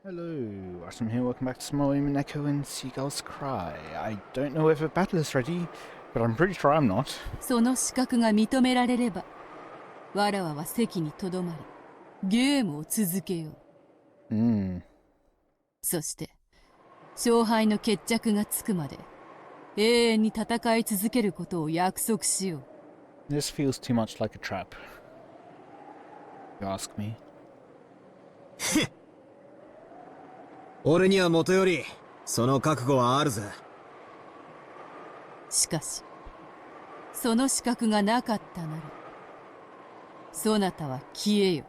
Hello, Watem here, welcome back to some more Umineko When Seagulls Cry. I don't know if a battle is ready, but I'm pretty sure I'm not. その資格が認められれば、わらわは席にとどまり、ゲームを続けよう。そして、勝敗の決着がつくまで、永遠に戦い続けることを約束しよう。This feels too much like a trap. You ask me. 俺にはもとよりその覚悟はあるぜ。しかしその資格がなかったならそなたは消えよ。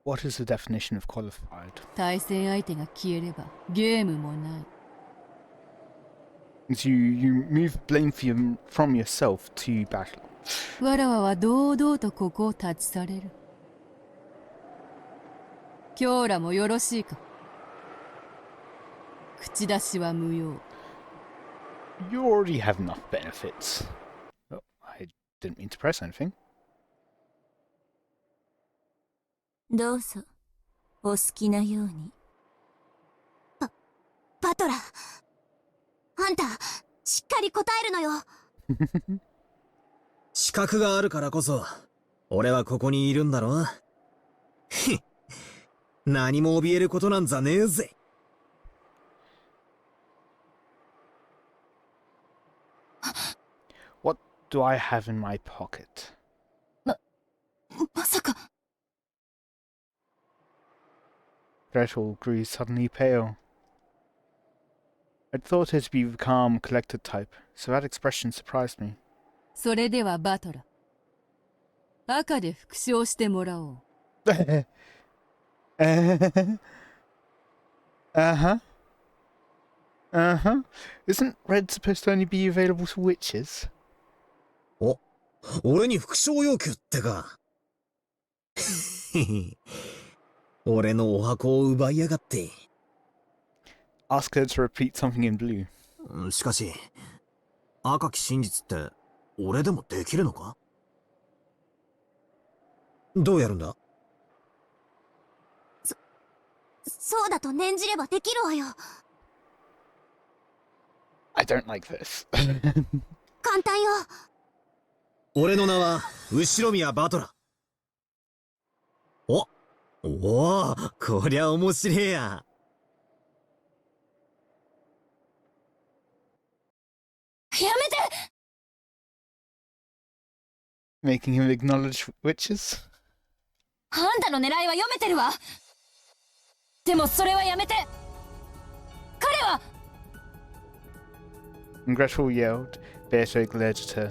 What is the definition of qualified? 対戦相手が消えればゲームもない。 You move blame from yourself to battle. わらわは堂々とここを立ち去れる。今日らもよろしいか。口出しは無用。 You already have enough benefits. Oh, I didn't mean to press anything. どうぞお好きなように。バトラー、あんたしっかり答えるのよ。資格があるからこそ俺はここにいるんだろ。何も怯えることなんざねえぜ。What do I have in my pocket? まさか。Gretel grew suddenly pale. I'd thought her to be the calm, collected type, so that expression surprised me. それではバトラ、赤で復唱してもらおう。Uh-huh. Isn't red supposed to only be available to witches? お、俺に復唱要求ってか。俺のお箱を奪いやがって。Ask her to repeat something in blue. しかし、赤き真実って俺でもできるのか？どうやるんだ？そうだと念じればできるわよ。I don't like this. 簡単よ。俺の名は後宮バトラ。おお、こりゃ面白えや。やめて。 Making him acknowledge witches? あんたの狙いは読めてるわ。でもそれはやめて。彼は。 And Gretel yelled. Beato glared at her.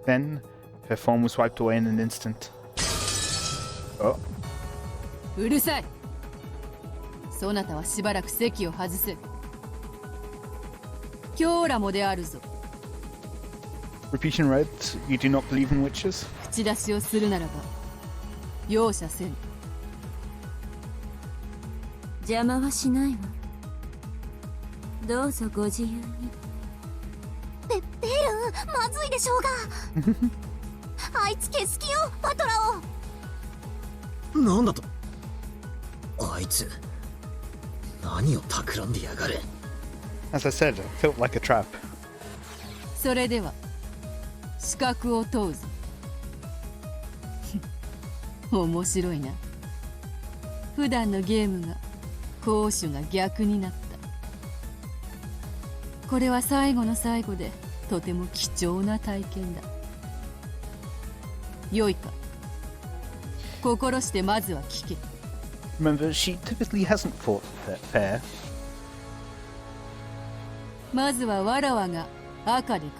Then, her form was wiped away in an instant. Oh. うるさい。そなたはしばらく席を外せ。今日らもであるぞ。 Repeat in red, you do not believe in witches? 口出しをするならば容赦せん。邪魔はしないわ。どうぞご自由に。ベルン、まずいでしょうが。あいつ消す気よ、バトラを。なんだと？あいつ何を企んでやがる。 As I said, it felt like a trap. それでは資格を問うぞ。面白いな。普段のゲームが攻守が逆になった。これは最後の最後でとても貴重な体験だ。よいか、心してまずは聞け。 Remember, she typically hasn't fought fair. まずはわらわが赤で語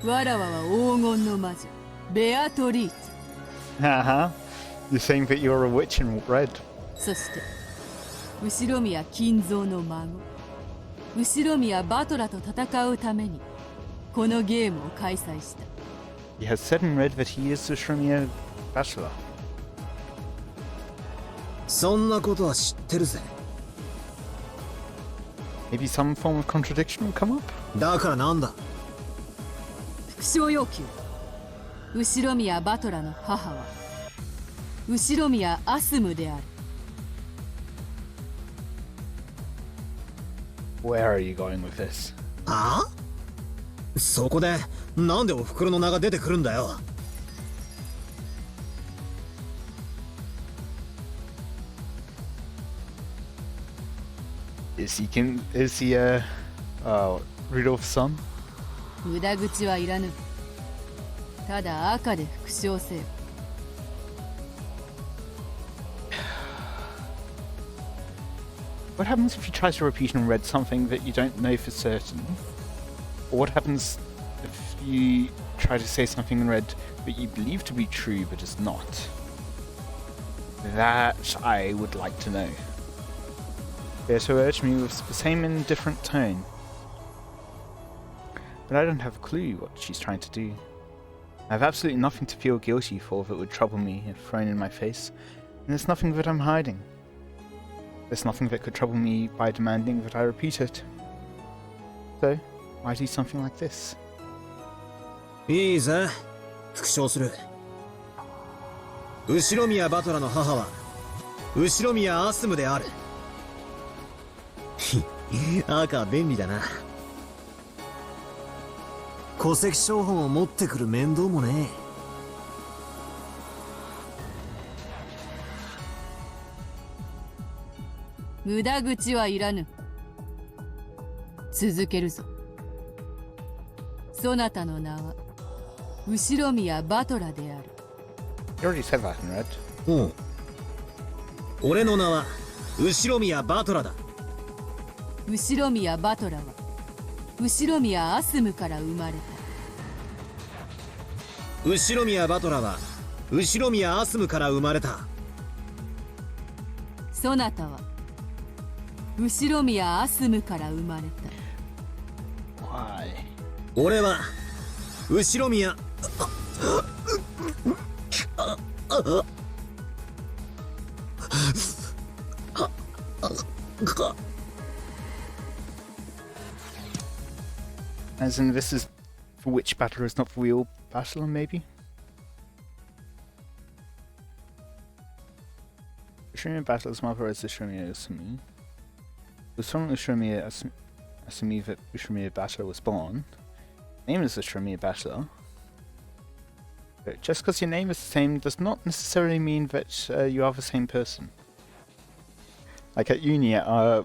る。わらわは黄金の魔女ベアトリーチ。 Haha. You're saying that you're a witch in red. そして後宮金蔵の孫後宮バトラと戦うためにこのゲームを開催した。 He has said in red that he is the Shremia bachelor. そんなことは知ってるぜ。 Maybe some form of contradiction will come up? だからなんだ。復唱要求。後宮バトラの母は後宮アスムである。Where are you going with this? ああ、そこでなんでお袋の名が出てくるんだよ。Is he Rudolph's son? 無駄口はいらぬ。ただ赤で復唱せよ。What happens if you try to repeat in red something that you don't know for certain? Or what happens if you try to say something in red that you believe to be true but is not? That I would like to know. They so urge me with the same indifferent tone. But I don't have a clue what she's trying to do. I have absolutely nothing to feel guilty for that would trouble me if thrown in my face, and there's nothing that I'm hiding. There's nothing that could trouble me by demanding that I repeat it. So, why do something like this? いいぜ、復唱する。後宮バトラの母は後宮アスムである。赤便利だな。戸籍抄本を持ってくる面倒もねえ。無駄口はいらぬ。続けるぞ。そなたの名は後宮バトラである。You already said that in red. うん。俺の名は後宮バトラだ。後宮バトラは後宮アスムから生まれた。後宮バトラは後宮アスムから生まれた。そなたは後宮アスムから生まれた。Why? 俺は後宮As in, this is for which battler is not the real battler, maybe? Ushimiya battler's mother is Ushimiya Asumi. It was from Ushimiya Asumi that Ushimiya battler was born. Name is Ushimiya battler. But just because your name is the same does not necessarily mean that you are the same person. Like at uni,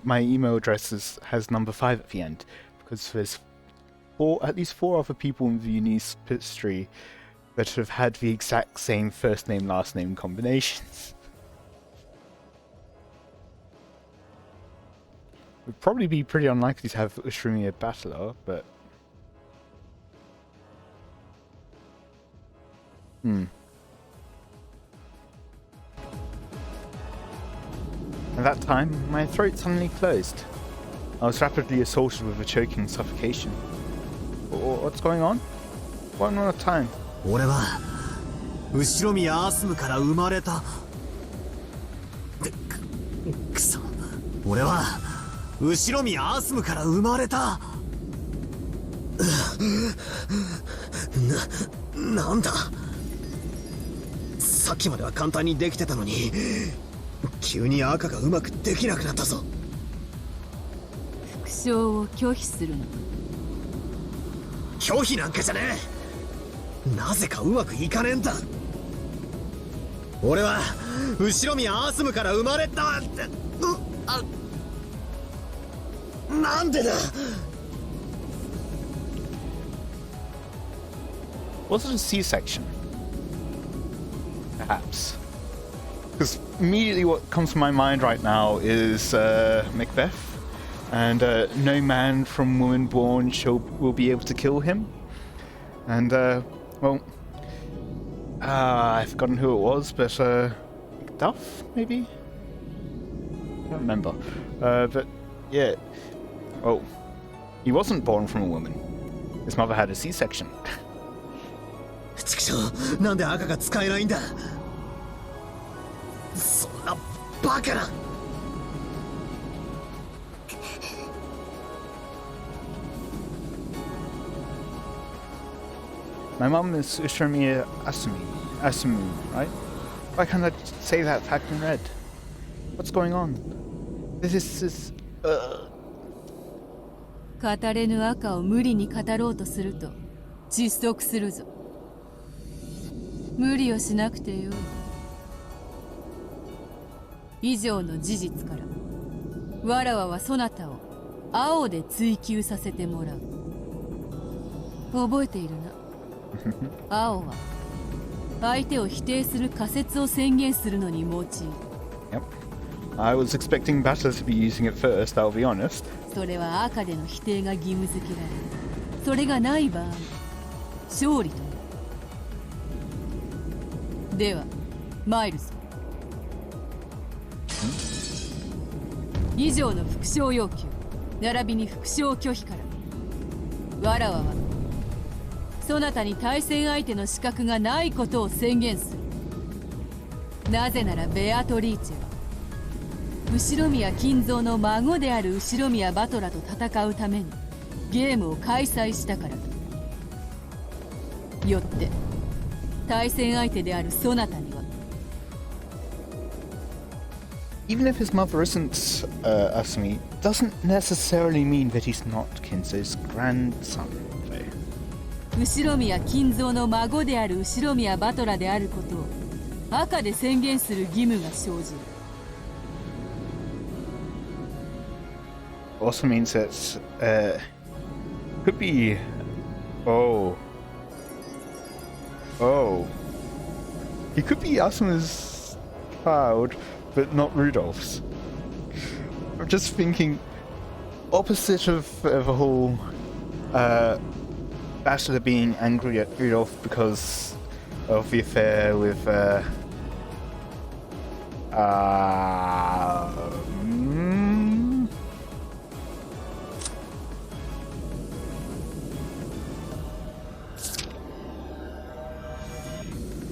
my email address has number 5 at the end, because there's at least 4 other people in the uni's history that have had the exact same first name last name combinations. It would probably be pretty unlikely to have Ushimiya battler, but At that time, my throat suddenly closed. I was rapidly assaulted with a choking suffocation. What's going on? One more time. 俺は後宮アスムから生まれた。くそ。俺は後宮アスムから生まれた。なんだ。さっきまでは簡単にできてたのに、急に赤がうまくできなくなったぞ。復唱を拒否するの。拒否なんかじゃねえ。なぜかうまくいかねえんだ。俺は後宮アスムから生まれたって。なんでだ。Was it a C-section? Perhaps. Because immediately what comes to my mind right now is Macbeth, and no man from woman born will be able to kill him. And well, I've forgotten who it was, but Epitaph maybe. I don't remember. But yeah, well, he wasn't born from a woman. His mother had a C-section. ちくしょう、なんで赤が使えないんだ。そんなバカな。My mom is Ushimiya Asumu, right? Why can't I say that fact in red? What's going on? This is... 語れぬ赤を無理に語ろうとすると窒息するぞ。無理をしなくてよい。以上の事実からわらわはそなたを青で追求させてもらう。覚えているな。青は相手を否定する仮説を宣言するのに用いる。 Yep. I was expecting Battle to be using it first, I'll be honest. それは赤での否定が義務付けられる。それがない場合勝利となる。では参るぞ。以上の復唱要求並びに復唱拒否からわらわはそなたに対戦相手の資格がないことを宣言する。なぜならベアトリーチェは後宮金蔵の孫である後宮バトラと戦うためにゲームを開催したからだ。よって対戦相手であるそなたには Even if his mother isn't Asumi, doesn't necessarily mean that he's not Kinzo's grandson. 後宮金蔵の孫である後宮バトラであることを赤で宣言する義務が生じる。 Also means that could be oh he could be Asuma's child but not Rudolph's. I'm just thinking opposite of a whole Bachelor being angry at Rudolph because of the affair with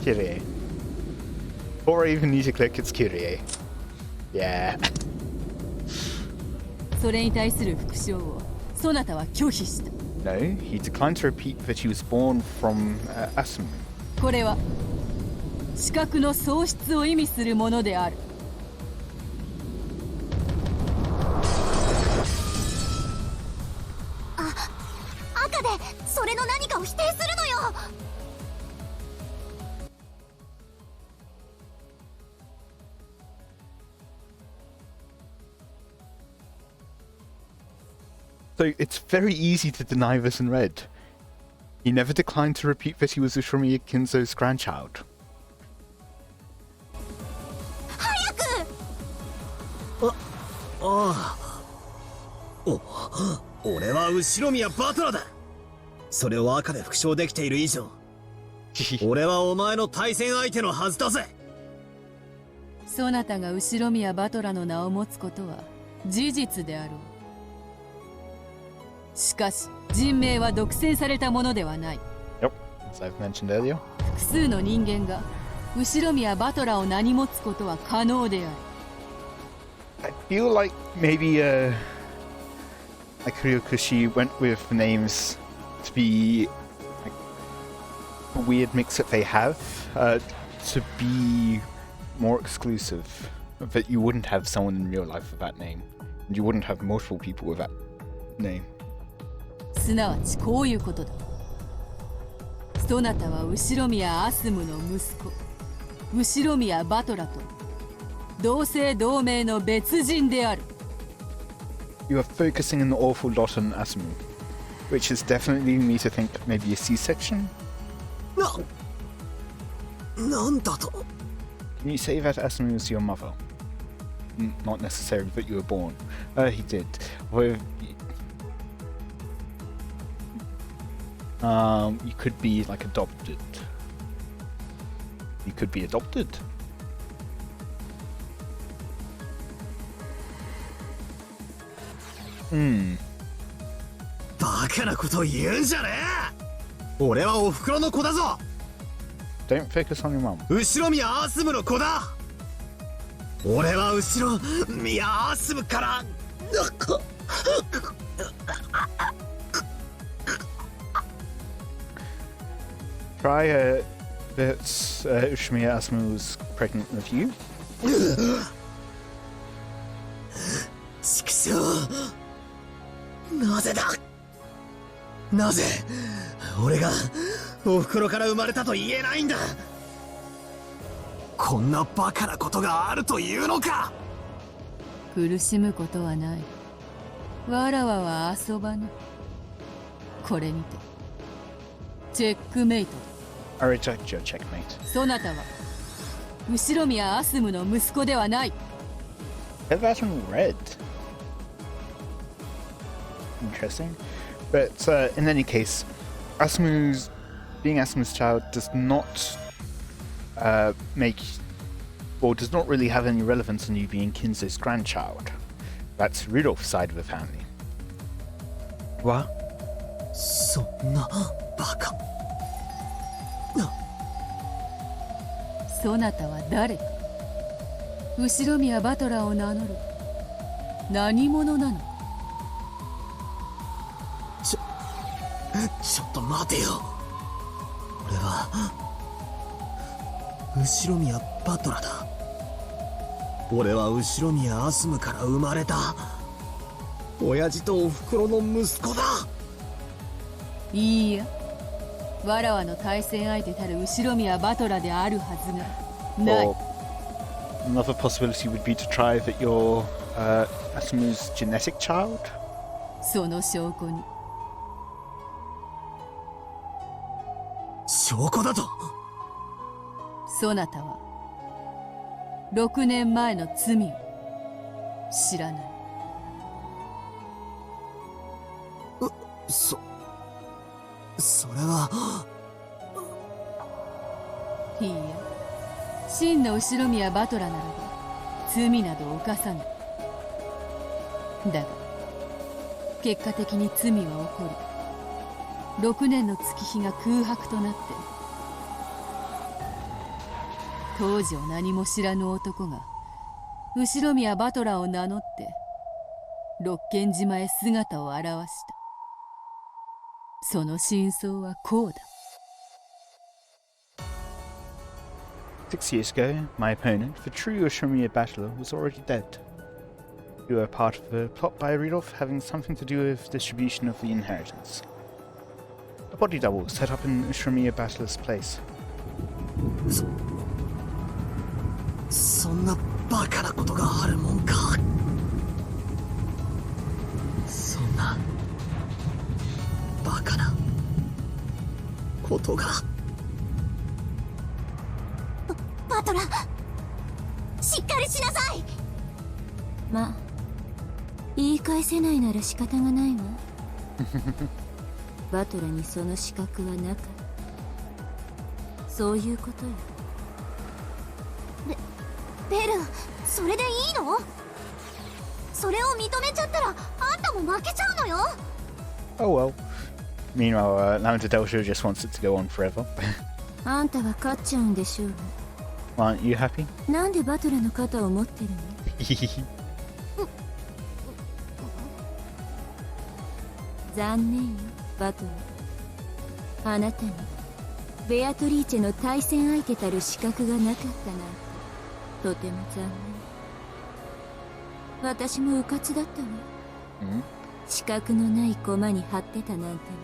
Kyrie. Before I even need to click, it's Kyrie. Yeah. それに対する復唱をそなたは拒否した。 No, he declined to repeat that he was born from Asumi. これは資格の喪失を意味するものである。赤でそれの何かを否定するのよ。 So it's very easy to deny this in red. He never declined to repeat that he was Ushimiya Kinzo's grandchild. 俺は後宮バトラだ。それを赤で復唱できている以上俺はお前の対戦相手のはずだぜ。そなたが後宮バトラの名を持つことは事実であろう。しかし人命は独占されたものではない。 Yep, as I've mentioned earlier. 複数の人間が後宮バトラを名に持つことは可能である。 I feel like maybe like Ryokushi went with names to be like a weird mix that they have to be more exclusive. That you wouldn't have someone in real life with that name, and you wouldn't have multiple people with that name. すなわちこういうことだ。そなたは後宮アスムの息子後宮バトラと同姓同名の別人である。 You are focusing an awful lot on Asmu, which is definitely leading me to think maybe a C-section? なんだと Can you say that Asmu was your mother? Not necessarily that you were born. He did. Well, you could be like adopted. You could be adopted. Hmm. バカなこと言うんじゃねえ。俺はお袋の子だぞ。 Don't focus on your mum. 後宮アスムの子だ。俺は後宮アスムから Try But Ushimiya Asumu was pregnant with you. 畜生、なぜだ、なぜ俺がお袋から生まれたと言えないんだ。こんなバカなことがあるというのか。苦しむことはない。わらわは遊ばぬ。これにてチェックメイト。 I reject your checkmate. そなたは後宮アスムの息子ではない。 Get that in red. Interesting. But in any case, being Asumu's child does not does not really have any relevance on you being Kinzo's grandchild. That's Rudolph's side of the family. What? そんなバカ。そなたは誰か。後宮バトラーを名乗る何者なのか。ちょっと待てよ。俺は後宮バトラだ。俺は後宮アスムから生まれた親父とお袋の息子だ。いいや、わらわの対戦相手たる後宮バトラであるはずがない。 Or another possibility would be to try that you're Asumu's genetic child? その証拠に。証拠だと。そなたは6年前の罪を知らない。それは。いいや、真の後宮バトラならば罪など犯さない。だが結果的に罪は起こり、6年の月日が空白となって、当時を何も知らぬ男が後宮バトラーを名乗って六軒島へ姿を現した。その真相はこうだ。6 years ago, my opponent, the true Ushimiya battler, was already dead. You were part of a plot by Rudolph having something to do with distribution of the inheritance. A body double was set up in Ushimiya battler's place. そんなバカなことがあるもんか。そんなバカなことが。バトラ、しっかりしなさい。まあ言い返せないなら仕方がないわ。バトラにその資格はなかった。そういうことよ。ベル、それでいいの？それを認めちゃったらあんたも負けちゃうのよ。 Oh well. Meanwhile, Lamenta Delta just wants it to go on forever. あんたは勝っちゃうんでしょう。 Aren't you happy? なんでバトラの肩を持ってるの？残念よ、バトラ。あなたにベアトリーチェの対戦相手たる資格がなかったなんてとても残念。私も迂闊だったわ。資格のない駒に張ってたなんてね。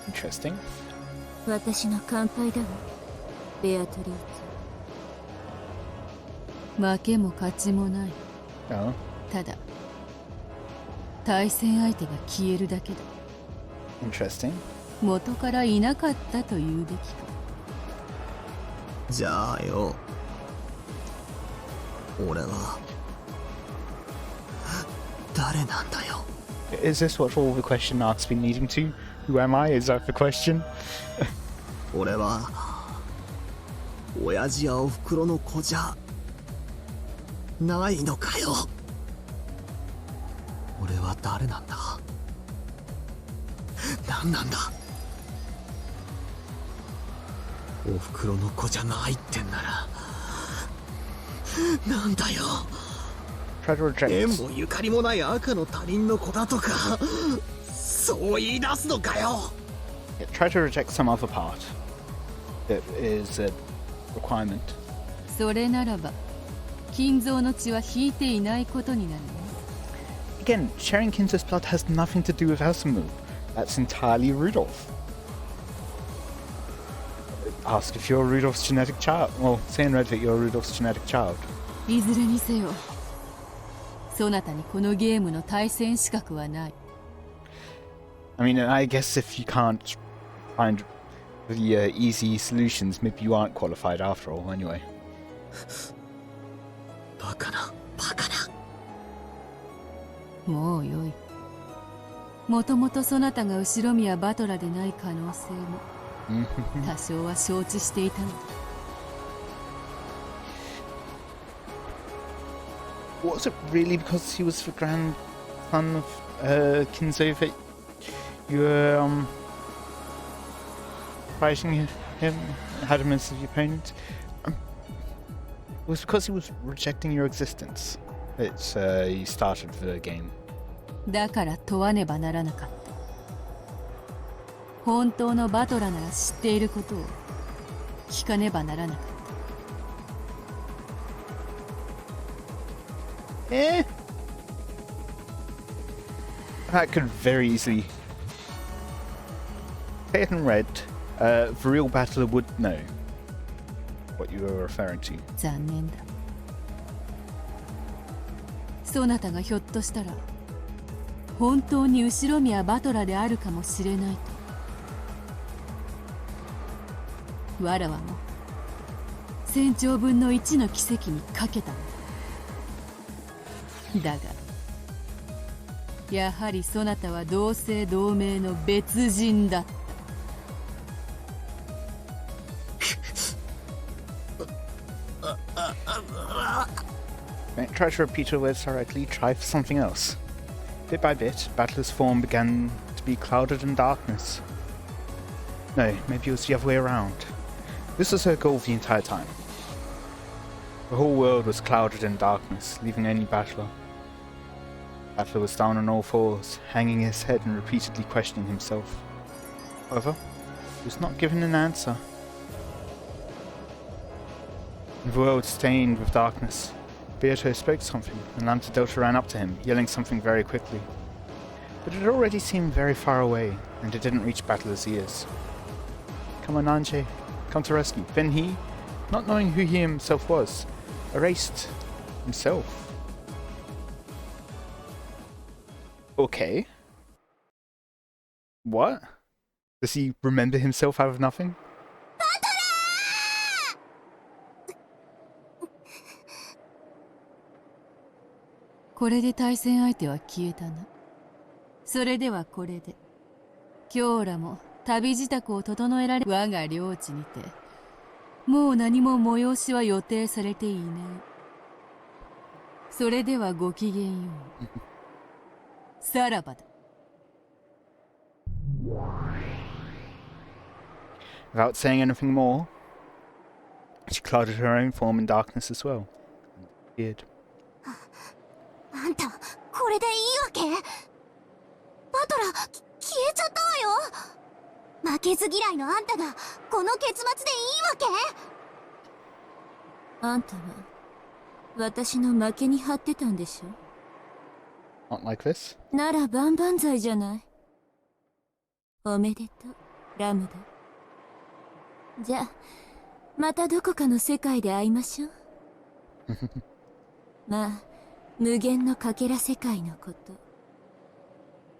Interesting. 私の乾杯だわ、ベアトリーチェ。負けも勝ちもない。 Oh. ただ対戦相手が消えるだけだ。 Interesting. 元からいなかったと言うべきか。じゃあよ、俺は誰なんだよ。 Is this what all the question marks been leading to? Who am I? Is that the question? 俺は親父やお袋の子じゃないのかよ。俺は誰なんだ。何なんだ。お袋の子じゃないってんならなんだよ。 Try to reject. 縁もゆかりもない赤の他人の子だとかそう言い出すのかよ。Yeah, try to reject some other part. It is a requirement. それならば金蔵の血は引いていないことになるね。 Again, sharing Kinzo's blood has nothing to do with Asumu. That's entirely Rudolph. Ask if you're Rudolph's genetic child. Well, say in Red that you're Rudolph's genetic child. いずれにせよそなたにこのゲームの対戦資格はない。 I mean, I guess if you can't find the easy solutions, maybe you aren't qualified after all, anyway. バカなバカな。もうよい。もともとそなたが後ろ宮バトラでない可能性も多少は承知していたのだ。 Was it really because he was the grandson of Kinzo that you were fighting him, had him as the opponent? It was because he was rejecting your existence that you started the game. だから問わねばならなかった。本当のバトラなら知っていることを聞かねばならなかった。 Eh? That could very easily. Say it in red. The real battler would know what you were referring to. 残念だ。そなたがひょっとしたら本当に後ろ宮バトラであるかもしれないと。わらわも1000兆分の1の奇跡にかけたのだ。だがやはりそなたは同姓同名の別人だった。 Don't try to repeat your words directly, try for something else. Bit by bit, Battler's form began to be clouded in darkness. No, maybe it was the other way around. This was her goal the entire time. The whole world was clouded in darkness, leaving only Battler. Battler was down on all fours, hanging his head and repeatedly questioning himself. However, he was not given an answer. The world stained with darkness. Beato spoke something, and Lantadota ran up to him, yelling something very quickly. But it already seemed very far away, and it didn't reach Battler's ears. Come on, Anche, come to rescue. Then he, not knowing who he himself was, erased himself. Okay. What? Does he remember himself out of nothing? これで対戦相手は消えたな。それではこれで今日らも旅支度を整えられ我が領地にてもう何も催しは予定されていない。それではごきげんよう。さらばだ。 Without saying anything more, she clouded her own form in darkness as well, and appeared. あんたこれでいいわけ？バトラ消えちゃったわよ。負けず嫌いのあんたがこの結末でいいわけ？あんたは私の負けに張ってたんでしょ？ Not like this. なら万々歳じゃない。おめでとうラムだ。じゃあまたどこかの世界で会いましょう。まあ無限のかけら世界のこと。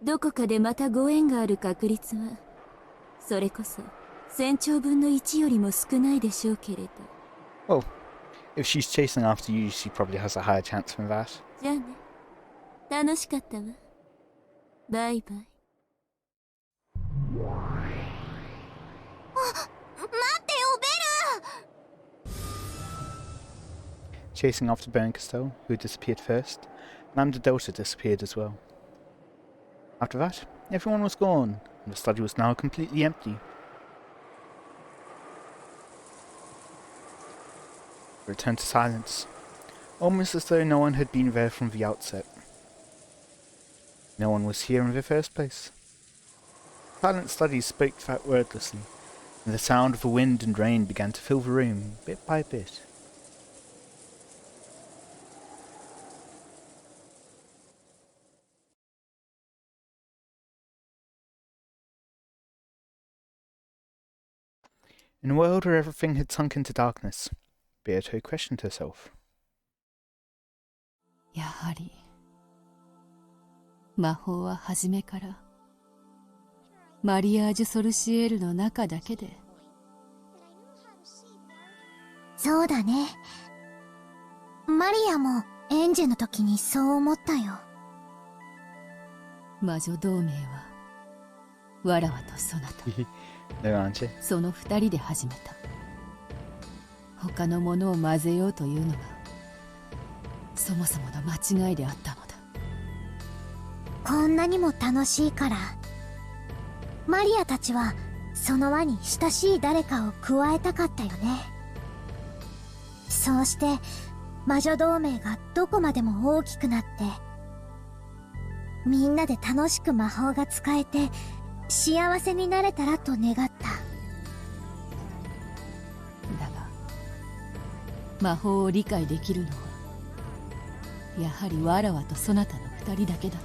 どこかでまたご縁がある確率はそれこそ1000兆分の1よりも少ないでしょうけれど。 Well, if she's chasing after you, she probably has a higher chance than that. じゃあね。楽しかったわ。バイバイ。あ、待ってよベル。 Chasing after Berncastel, who had disappeared first, Lambda Delta disappeared as well. After that, everyone was gone, and the study was now completely empty. It returned to silence, almost as though no one had been there from the outset. No one was here in the first place. Silent studies spoke that wordlessly, and the sound of the wind and rain began to fill the room, bit by bit. In a world where everything had sunk into darkness, Beato questioned herself. やはり魔法は初めからマリアージュ・ソルシエールの中だけで。そうだね。マリアもエンジェの時にそう思ったよ。魔女同盟はわらわとそなたその二人で始めた。他のものを混ぜようというのがそもそもの間違いであったのだ。こんなにも楽しいからマリアたちはその輪に親しい誰かを加えたかったよね。そうして魔女同盟がどこまでも大きくなってみんなで楽しく魔法が使えて幸せになれたらと願った。だが魔法を理解できるのはやはりわらわとそなたの二人だけだっ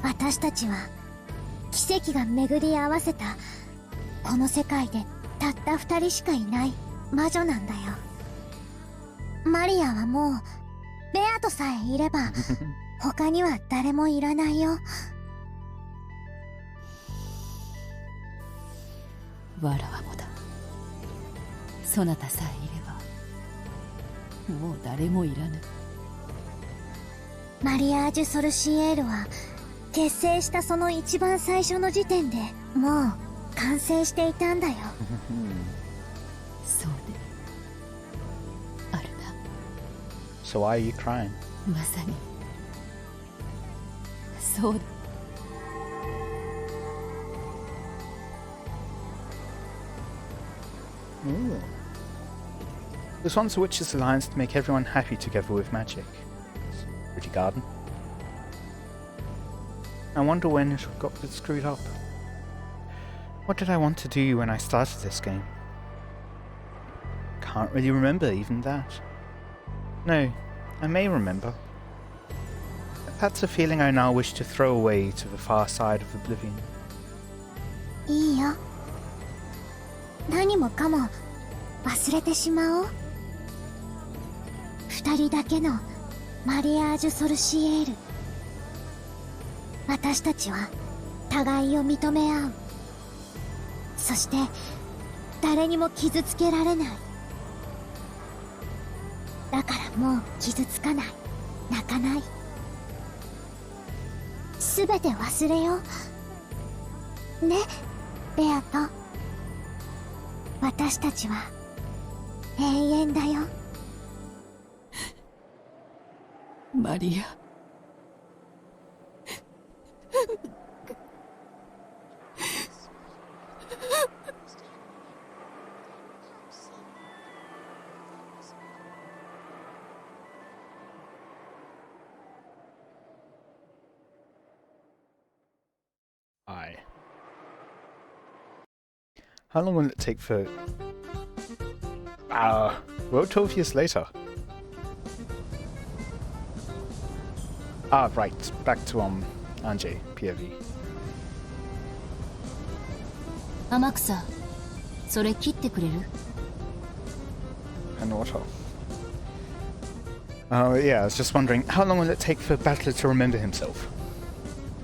た。私たちは奇跡が巡り合わせたこの世界でたった二人しかいない魔女なんだよ。マリアはもうベアとさえいれば他には誰もいらないよ。わらわもだ。そなたさえいればもう誰もいらぬ。マリアージュ・ソルシエールは結成したその一番最初の時点でもう完成していたんだよ。そうであるな。 So why are you crying? まさにそうだ。Ooh. This one's a witch's alliance to make everyone happy together with magic. Pretty garden. I wonder when it got screwed up. What did I want to do when I started this game? Can't really remember even that. No, I may remember. That's a feeling I now wish to throw away to the far side of oblivion. いいよ。何もかも忘れてしまおう。二人だけのマリアージュ・ソルシエール。私たちは互いを認め合う。そして誰にも傷つけられない。だからもう傷つかない、泣かない。すべて忘れようね、ベアと。私たちは永遠だよ。マリア。How long will it take for... well, 12 years later. Right, back to, Anjay, POV. 天草、それ切ってくれる？ And what? Yeah, I was just wondering, how long will it take for Battler to remember himself?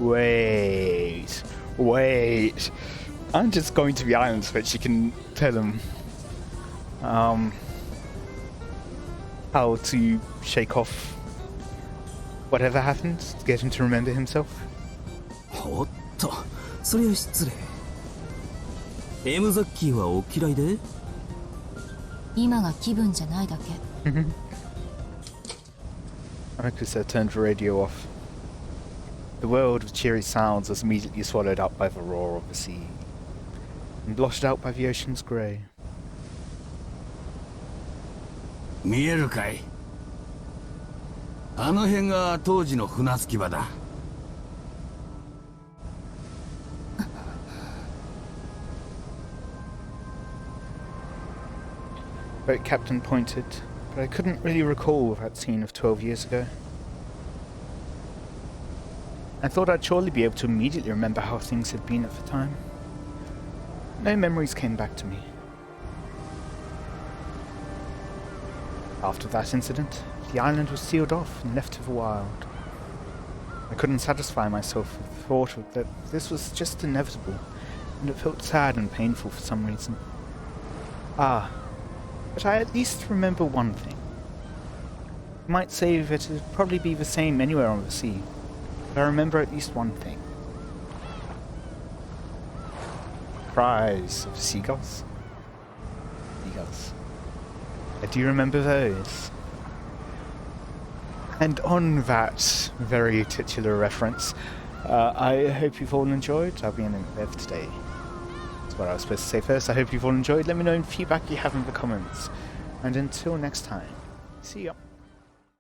Wait. I'm just going to the island so that she can tell him how to shake off whatever happened to get him to remember himself. おっと、それは失礼。エムザッキーはお嫌いで？今が気分じゃないだけ。Amakusa turned the radio off. The world of cheery sounds was immediately swallowed up by the roar of the sea, and blotted out by the ocean's grey. 見えるかい？あの辺が当時の船着き場だ。boat captain pointed, but I couldn't really recall that scene of 12 years ago. I thought I'd surely be able to immediately remember how things had been at the time. No memories came back to me. After that incident, the island was sealed off and left to the wild. I couldn't satisfy myself with the thought that this was just inevitable, and it felt sad and painful for some reason. Ah, but I at least remember one thing. You might say that it would probably be the same anywhere on the sea, but I remember at least one thing. Cries of seagulls. Seagulls. I do remember those. And on that very titular reference, I hope you've all enjoyed. I'll be in bed today. That's what I was supposed to say first. I hope you've all enjoyed. Let me know in feedback you have in the comments. And until next time, see ya.